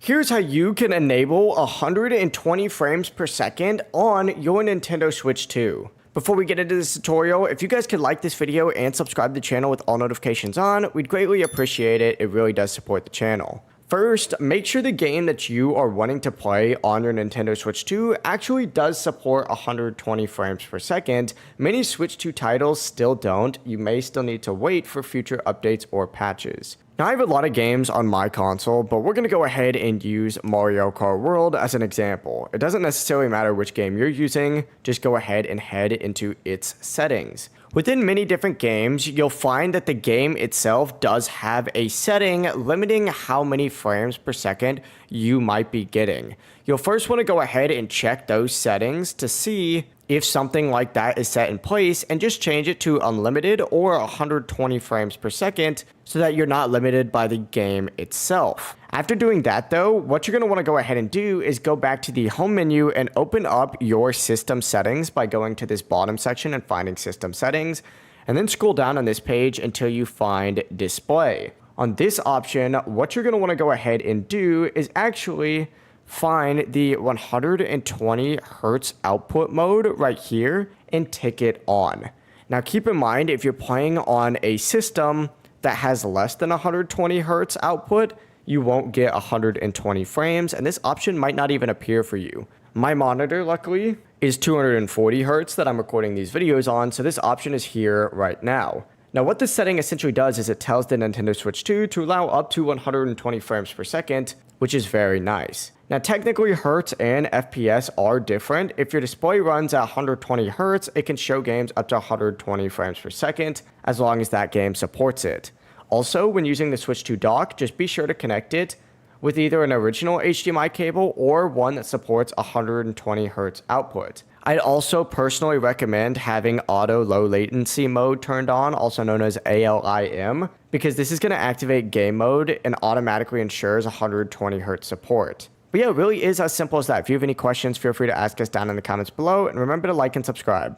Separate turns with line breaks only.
Here's how you can enable 120 frames per second on your Nintendo Switch 2. Before we get into this tutorial, if you guys could like this video and subscribe to the channel with all notifications on, we'd greatly appreciate it. It really does support the channel. First, make sure the game that you are wanting to play on your Nintendo Switch 2 actually does support 120 frames per second. Many Switch 2 titles still don't. You may still need to wait for future updates or patches. Now, I have a lot of games on my console, but we're going to go ahead and use Mario Kart World as an example. It doesn't necessarily matter which game you're using, just go ahead and head into its settings. Within many different games, you'll find that the game itself does have a setting limiting how many frames per second you might be getting. You'll first want to go ahead and check those settings to see if something like that is set in place and just change it to unlimited or 120 frames per second so that you're not limited by the game itself. After doing that though, what you're going to want to go ahead and do is go back to the home menu and open up your system settings by going to this bottom section and finding system settings, and then scroll down on this page until you find display. On this option, what you're going to want to go ahead and do is actually find the 120 hertz output mode right here and tick it on. Now keep in mind, if you're playing on a system that has less than 120 hertz output, you won't get 120 frames, and this option might not even appear for you. My monitor, luckily, is 240 hertz that I'm recording these videos on, so this option is here right now. Now what this setting essentially does is it tells the Nintendo Switch 2 to allow up to 120 frames per second, which is very nice. Now technically hertz and FPS are different. If your display runs at 120 hertz, it can show games up to 120 frames per second as long as that game supports it. Also, when using the Switch 2 dock, just be sure to connect it with either an original HDMI cable or one that supports 120 hertz output. I'd also personally recommend having auto low latency mode turned on, also known as ALIM, because this is going to activate game mode and automatically ensures 120 hertz support. But yeah, it really is as simple as that. If you have any questions, feel free to ask us down in the comments below, and remember to like and subscribe.